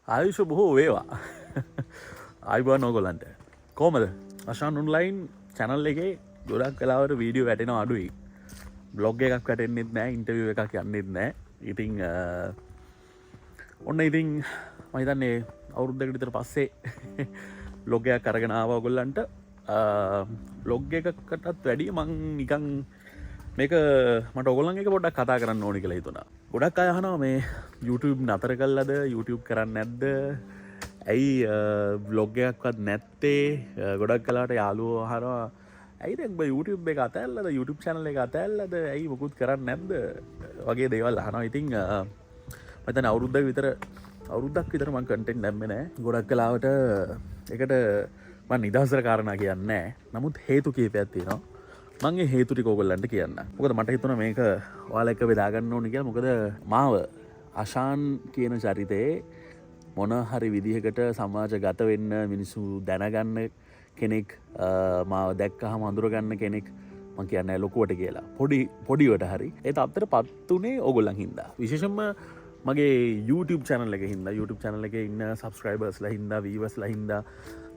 ආයුෂ බොහෝ වේවා. ආයිබෝන් ඕගොල්ලන්ට. කොහමද? අෂාන් ඔන්ලයින් channel එකේ ගොඩක් වෙලාවට වීඩියෝ වැටෙනවා අඩුයි. බ්ලොග් එකක් වැටෙන්නෙත් නැහැ, ඉන්ටර්විව් එකක් යන්නෙත් නැහැ. ඉතින් ඔන්න ඉතින් මම හිතන්නේ අවුරුද්දකට විතර පස්සේ බ්ලොග් එකක් අරගෙන ආවා ඔයගොල්ලන්ට. බ්ලොග් එකකටත් වැඩිය මං නිකන් මේක මට ඔයගොල්ලන් එක පොඩ්ඩක් කතා කරන්න ඕනි කියලා හිතුණා. ගොඩක් අය අහනවා මේ YouTube නතර කළාද, YouTube කරන්නේ නැද්ද? ඇයි බ්ලොග් එකක්වත් නැත්තේ? ගොඩක් කලාට යාළුවෝ අහනවා ඇයි දැන් ඔබ YouTube එක අතෑල්ලාද, YouTube channel එක අතෑල්ලාද, ඇයි මොකුත් කරන්නේ නැද්ද වගේ දේවල් අහනවා. ඉතින් මම හිතන්නේ අවුරුද්දක් විතර මම content දැම්මේ නැහැ. ගොඩක් කලාවට ඒකට මම නිදහසට කාරණා කියන්නේ නැහැ. නමුත් හේතු කීපයක් තියෙනවා. මම ඒ හේතු ටික ඔයගොල්ලන්ට කියන්න. මොකද මට හිතුණා මේක ඔයාලා එක්ක බෙදා ගන්න ඕනේ කියලා. මොකද මාව අෂාන් කියන චරිතේ මොන හරි විදිහකට සමාජගත වෙන්න, මිනිස්සු දැනගන්න කෙනෙක්, මාව දැක්කහම අඳුරගන්න කෙනෙක් මම කියන්නේ ලොකුවට කියලා. පොඩිවට හරි. ඒ තත්ත්වයටපත් උනේ ඕගොල්ලන් හින්දා. විශේෂයෙන්ම මගේ YouTube channel එකේ හින්දා, YouTube channel එකේ ඉන්න subscribersලා හින්දා, viewersලා හින්දා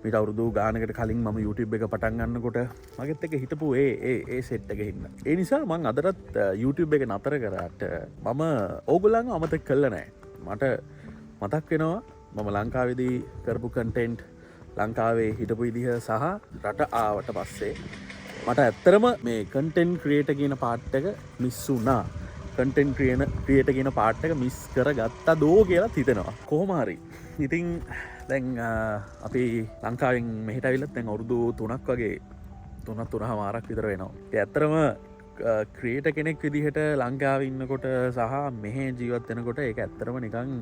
මීට අවුරුදු ගානකට කලින් මම YouTube එක පටන් ගන්නකොට මගෙත් එක්ක හිටපු ඒ සෙට් එකේ හින්දා. ඒ නිසා මම අදටත් YouTube එක නතර කරාට මම ඕගොල්ලන්ව අමතක කළා නෑ. මට මතක් වෙනවා මම ලංකාවේදී කරපු content, ලංකාවේ හිටපු විදිහ සහ රට ආවට පස්සේ මට ඇත්තරම මේ content creator කියන part එක මිස් වුණා. content creator කියන part එක මිස් කරගත්තා දෝ කියලා හිතෙනවා. කොහොම හරි. ඉතින් දැන් අපි ලංකාවෙන් මෙහෙට ඇවිල්ලත් දැන් අවුරුදු 3ක් වගේ 3.5 විතර වෙනවා. ඒ ඇත්තරම ක්‍රියේටර් කෙනෙක් විදිහට ලංකාවේ ඉන්නකොට සහ මෙහෙ ජීවත් වෙනකොට ඒක ඇත්තරම නිකන්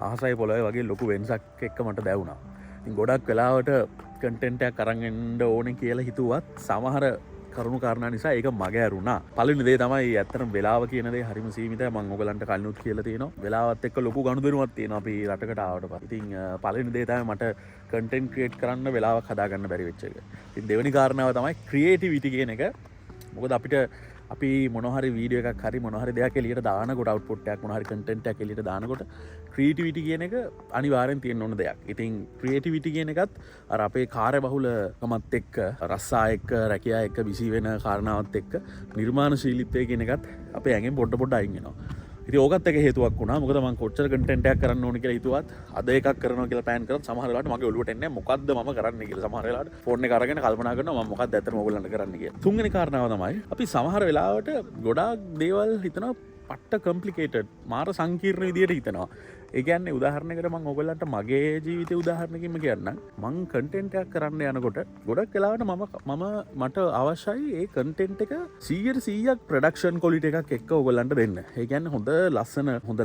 ආසයි පොළොවේ වගේ ලොකු වෙනසක් එක්ක මට දැවුණා. ඉතින් ගොඩක් වෙලාවට කන්ටෙන්ට් එකක් අරන් එන්න ඕනේ කියලා හිතුවත් සමහර කරුණු කාරණා නිසා ඒක මග ඇරුණා. පළවෙනි දේ තමයි ඇත්තටම වෙලාව කියන දේ හරිම සීමිතයි. මම ඔයගලන්ට කලිනුත් කියලා තියෙනවා. වෙලාවත් එක්ක ලොකු ගනුදෙනුවක් තියෙනවා අපි රටකට ආවට පස්සේ. ඉතින් පළවෙනි දේ තමයි මට කන්ටෙන්ට් ක්‍රියේට් කරන්න වෙලාවක් හදාගන්න බැරි වෙච්ච එක. ඉතින් දෙවෙනි කාරණාව තමයි ක්‍රියේටිවිටි කියන එක. මොකද අපි මොනහරි වීඩියෝ එකක් හරි මොනහරි දෙයක් එළියට දානකොට, අවුට්පුට් එකක් මොනහරි කන්ටෙන්ට් එකක් එළියට දානකොට ක්‍රියේටිවිටි කියන එක අනිවාර්යෙන් තියෙන්න ඕන දෙයක්. ඉතින් ක්‍රියේටිවිටි කියන එකත් අර අපේ කාර්යබහුලකමත් එක්ක, රස්සා එක්ක, රැකියා එක්ක බිසි වෙන කාරණාවත් එක්ක නිර්මාණශීලීත්වය කියන එකත් අපේ ඇඟෙන් පොඩ අයින් වෙනවා. ඉතින් ඕකත් එක හේතුවක් වුණා. මොකද මම කොච්චර කන්ටෙන්ට් එකක් කරන්න ඕනේ කියලා හිතුවත් අද එකක් කරනවා කියලා ප්ලෑන් කරත් සමහර වෙලාවට මගේ ඔළුවට එන්නේ නැහැ මොකද්ද මම කරන්නේ කියලා. සමහර වෙලාවට ෆෝන් එක අරගෙන කල්පනා කරනවා මම මොකද්ද ඇත්තටම ඕගොල්ලන්ට කරන්න කියලා. තුන්වෙනි කාරණාව තමයි අපි සමහර වෙලාවට ගොඩාක් දේවල් හිතනවා පට්ට කම්ප්ලිකේටඩ්, මාර සංකීර්ණ විදියට හිතනවා. ඒ කියන්නේ උදාහරණයකට මම ඔයගොල්ලන්ට මගේ ජීවිතේ උදාහරණකින්ම කියන්නම්. මම කන්ටෙන්ට් එකක් කරන්න යනකොට ගොඩක් වෙලාවට මට අවශ්‍යයි ඒ කන්ටෙන්ට් එක 100% ප්‍රොඩක්ෂන් ක්වොලිටි එකක් එක්ක ඔයගොල්ලන්ට දෙන්න. ඒ කියන්නේ හොඳ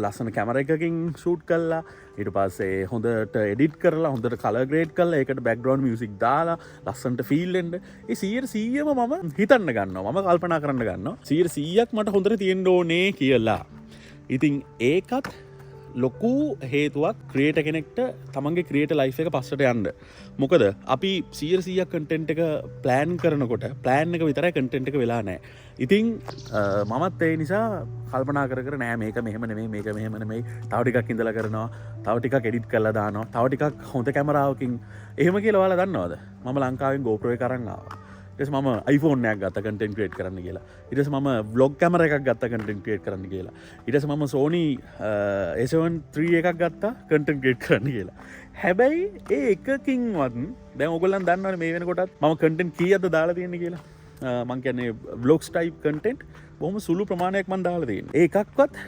ලස්සන කැමරා එකකින් ෂූට් කරලා, ඊට පස්සේ හොඳට එඩිට් කරලා, හොඳට කලර් ග්‍රේඩ් කරලා, ඒකට බෑග්ග්‍රවුන්ඩ් මියුසික් දාලා ලස්සනට ෆීල් වෙන්න. ඒ 100%ම මම හිතන්න ගන්නවා. මම කල්පනා කරන්න ගන්නවා. 100%ක් මට හොඳට තියෙන්න ඕනේ කියලා. ඉතින් ඒකත් ලොකු හේතුවක් ක්‍රියේටර් කෙනෙක්ට තමන්ගේ ක්‍රියේටර් ලයිෆ් එක පස්සට යන්න. මොකද අපි 100% කන්ටෙන්ට් එක ප්ලෑන් කරනකොට ප්ලෑන් එක විතරයි කන්ටෙන්ට් එක වෙලා නැහැ. ඉතින් මමත් ඒ නිසා කල්පනා කර නෑ මේක මෙහෙම නෙමෙයි, මේක මෙහෙම නෙමෙයි, තව ටිකක් ඉඳලා කරනවා, තව ටිකක් එඩිට් කරලා දානවා, තව ටිකක් හොඳ කැමරාවකින් එහෙම කියලා ඔයාලා දන්නවද? මම ලංකාවෙන් GoPro එක අරන් ආවා. ඊට පස්සේ මම iPhone එකක් ගත්තා කන්ටෙන්ට් ක්‍රියේට් කරන්න කියලා. ඊට පස්සේ මම vlog කැමරා එකක් ගත්තා කන්ටෙන්ට් ක්‍රියේට් කරන්න කියලා. ඊට පස්සේ මම Sony A7 III එකක් ගත්තා කන්ටෙන්ට් ක්‍රියේට් කරන්න කියලා. හැබැයි ඒ එකකින්වත් දැන් ඔයගොල්ලන් දන්නවනේ මේ වෙනකොටත් මම කන්ටෙන්ට් කීයක්ද දාලා තියෙන්නේ කියලා. මම කියන්නේ vlogs type content බොහොම සුළු ප්‍රමාණයක් මම දාලා තියෙනවා. ඒකක්වත්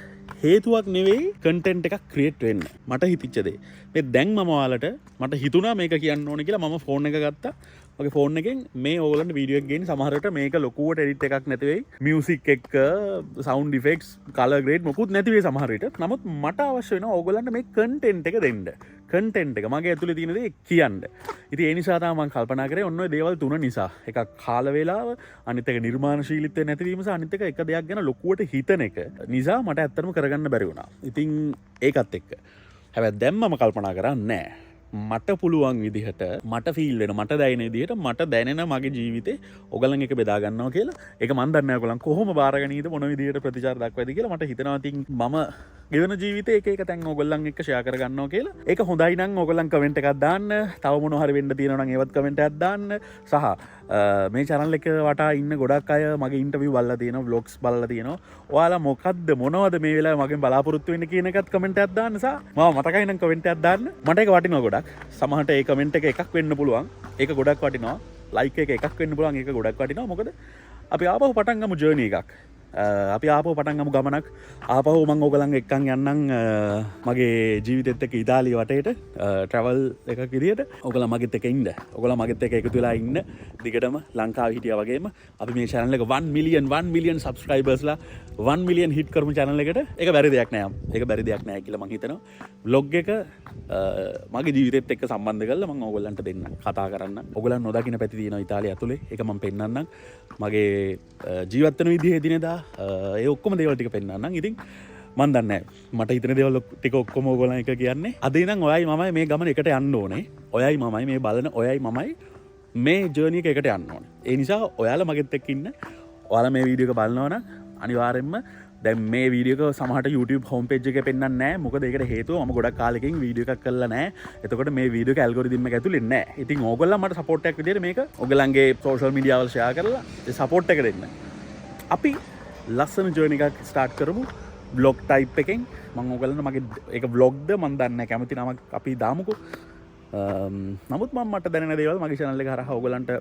හේතුවක් නෙවෙයි කන්ටෙන්ට් එකක් ක්‍රියේට් වෙන්න. මට හිතිච්ච දේ. මේ දැන් මම ඔයාලට මට හිතුණා මේක කියන්න ඕනේ කියලා මම ෆෝන් එක ගත්තා. මගේ ෆෝන් එකෙන් මේ ඕගොල්ලන්ට වීඩියෝ එක ගේන්න සමහරට මේක ලොකුවට එඩිට් එකක් නැති වෙයි. මියුසික් එක්ක, සවුන්ඩ් ඉෆෙක්ට්ස්, කලර් ග්‍රේඩ් මොකුත් නැති වෙයි සමහර විට. නමුත් මට අවශ්‍ය වෙනවා ඕගොල්ලන්ට මේ කන්ටෙන්ට් එක දෙන්න. කන්ටෙන්ට් එක මගේ ඇතුලේ තියෙන දේ කියන්න. ඉතින් ඒ නිසා තමයි මම කල්පනා කරේ ඔන්න ඔය දේවල් තුන නිසා. එකක් කාල වේලාව, අනිත් එක නිර්මාණශීලීත්වය නැතිවීම සහ අනිත් එක දෙයක් ගැන ලොකුවට හිතන එක නිසා මට ඇත්තටම කරගන්න බැරි වුණා. ඉතින් ඒකත් එක්ක. හැබැයි දැන් මම කල්පනා කරන්නේ නැහැ. මට පුළුවන් විදිහට මට ෆීල් වෙන මට දැනෙන විදිහට මට දැනෙන මගේ ජීවිතේ ඔයගලන් එක බෙදා ගන්නවා කියලා. ඒක මම දන්නේ නැහැ ඔයගලන් කොහොම බාරගනීද මොන විදිහට ප්‍රතිචාර දක්වයිද කියලා මට හිතෙනවා. ඉතින් මම ගෙවන ජීවිතේ එක තැන් ඔයගොල්ලන් එක්ක ෂෙයා කරගන්නවා කියලා. ඒක හොඳයි නම් ඔයගොල්ලන් කමෙන්ට් එකක් දාන්න. තව මොන හරි වෙන්න තියෙනවා නම් ඒවත් කමෙන්ට් එකක් දාන්න. සහ මේ channel එක වටා ඉන්න ගොඩක් අය මගේ ඉන්ටර්විව් බලලා තියෙනවා, vlogs බලලා තියෙනවා. ඔයාලා මොකද්ද මොනවද මේ වෙලාවේ මගෙන් බලාපොරොත්තු වෙන්නේ කියන එකත් කමෙන්ට් එකක් දාන්න. සහ මම මතකයි නම් කමෙන්ට් එකක් දාන්න. මට ඒක වටිනවා ගොඩක්. සමහරට ඒ කමෙන්ට් එක එකක් වෙන්න පුළුවන්. ඒක ගොඩක් වටිනවා. ලයික් එක එකක් වෙන්න පුළුවන්. ඒක ගොඩක් වටිනවා. මොකද අපි ආපහු පටන් ගමු ජර්නි එකක්. අපි ආපහු පටන් ගමු ගමනක්. ආපහු මම ඔයගලන් එක්කන් යන්නම් මගේ ජීවිතෙත් එක්ක ඉතාලිය වටේට ට්‍රැවල් එකක් විදියට. ඔයගලන් මගෙත් එක්ක ඉන්න. ඔයගලන් මගෙත් එක්ක එකතු වෙලා ඉන්න. දිගටම ලංකාවේ හිටියා වගේම අපි මේ channel එක 1 million subscribersලා 1 million hit කරමු channel එකට. ඒක බැරි දෙයක් නෑ. ඒක බැරි දෙයක් නෑ කියලා මම හිතනවා. vlog එක මගේ ජීවිතෙත් එක්ක සම්බන්ධ කරලා මම ඔයගලන්ට දෙන්න කතා කරන්න. ඔයගලන් නොදකින්න පැති තියෙනවා ඉතාලිය ඇතුලේ. ඒක මම පෙන්නන්නම්. මගේ ජීවත් වෙන විදිහ එදිනෙදා ඒ ඔක්කොම දේවල් ටික පෙන්නන්නම්. ඉතින් මන් දන්නේ මට හිතන දේවල් ටික ඔක්කොම ඔයගොල්ලන් එක කියන්නේ. අද ඉඳන් ඔයයි මමයි මේ ගමන එකට යන්න ඕනේ. ඔයයි මමයි මේ බලන ඔයයි මමයි මේ ජර්නි එක එකට යන්න ඕනේ. ඒ නිසා ඔයාලා මගෙත් එක්ක ඉන්න. ඔයාලා මේ වීඩියෝ එක බලනවා නම් අනිවාර්යෙන්ම දැන් මේ වීඩියෝ එක සමහරට YouTube home page එකේ පෙන්නන්නේ නැහැ. මොකද ඒකට හේතුව මම ගොඩක් කාලෙකින් වීඩියෝ එකක් කරලා නැහැ. එතකොට මේ වීඩියෝ එක ඇල්ගොරිතම් එක ඇතුලේ නැහැ. ඉතින් ඕගොල්ලන් මට සපෝට් එකක් විදියට මේක ඕගොල්ලන්ගේ social media වල share කරලා ඒ සපෝට් එක දෙන්න. අපි ලස්සන ජර්නි එකක් ස්ටාර්ට් කරමු vlog type එකෙන්. මම ඕගොල්ලන්ට මගේ ඒක vlogද මම දන්නේ නැහැ. කැමති නමක් අපි දාමුකෝ. නමුත් මම මට දැනෙන දේවල් මගේ channel එක හරහා ඕගොල්ලන්ට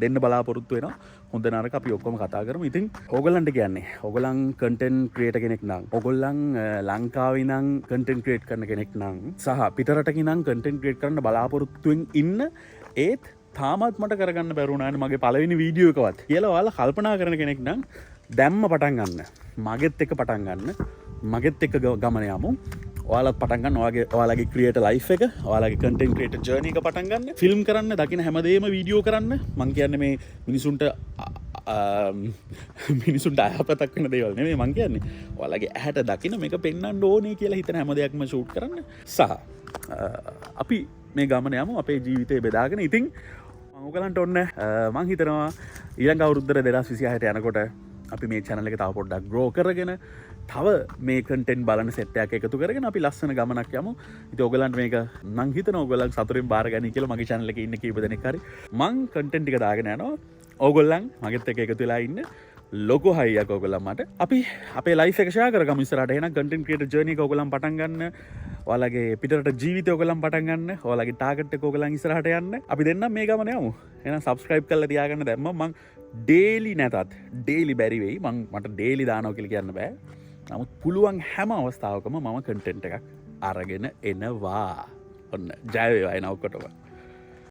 දෙන්න බලාපොරොත්තු වෙනවා. හොඳ නරක අපි ඔක්කොම කතා කරමු. ඉතින් ඕගොල්ලන්ට කියන්නේ ඕගොල්ලන් content creator කෙනෙක් නම්, ඕගොල්ලන් ලංකාවේ නම් content create කරන කෙනෙක් නම්, සහ පිටරටකින් නම් content create කරන්න බලාපොරොත්තුෙන් ඉන්න ඒත් තාමත් මට කරගන්න බැරුණානේ මගේ පළවෙනි වීඩියෝ එකවත් කියලා ඔයාලා කල්පනා කරන කෙනෙක් නම් දැම්ම පටන් ගන්න. මගෙත් එක්ක පටන් ගන්න. මගෙත් එක්ක ගමන යමු. ඔයාලත් පටන් ගන්න ඔයාලගේ ක්‍රියේටර් ලයිෆ් එක, ඔයාලගේ කන්ටෙන්ට් ක්‍රියේටර් ජර්නි එක පටන් ගන්න. ෆිල්ම් කරන්න, දකින්න හැමදේම වීඩියෝ කරන්න. මං කියන්නේ මේ මිනිසුන්ට අයහපතක් වෙන දේවල් නෙමෙයි මං කියන්නේ. ඔයාලගේ ඇහැට දකින්න මේක පෙන්වන්න ඕනේ කියලා හිතන හැම දෙයක්ම ෂූට් කරන්න. සහ අපි මේ ගමන යමු අපේ ජීවිතේ බෙදාගෙන. ඉතින් මම ඔයගලන්ට ඔන්න මං හිතනවා ඊළඟ අවුරුද්දට 2026ට යනකොට අපි මේ channel එක තව පොඩ්ඩක් grow කරගෙන තව මේ content බලන set එකක් එකතු කරගෙන අපි ලස්සන ගමනක් යමු. ඉතින් ඔයගලන්ට මේක මං හිතනවා ඔයගලන් සතුටින් බාර ගනි කියලා මගේ channel එකේ ඉන්න කීප දෙනෙක් හරි. මං content ටික දාගෙන යනවා. ඔයගොල්ලන් මගෙත් එක්ක එකතු වෙලා ඉන්න. ලොකු හයියක් ඔයගොල්ලන් මට. අපි අපේ life එක share කරගමු ඉස්සරහට. එහෙනම් content creator journey එක ඔයගොල්ලන් පටන් ගන්න. ඔයාලගේ පිටරට ජීවිතය ඔයගොල්ලන් පටන් ගන්න. ඔයාලගේ target එක ඔයගොල්ලන් ඉස්සරහට යන්න. අපි දෙන්නම් මේ ගමන යමු. එහෙනම් subscribe කරලා තියාගන්න දැම්ම මං daily නැතත් daily බැරි වෙයි. මට daily දානවා කියලා කියන්න බෑ. නමුත් පුළුවන් හැම අවස්ථාවකම මම content එකක් අරගෙන එනවා. ඔන්න ජය වේවා එන ඔක්කොටම.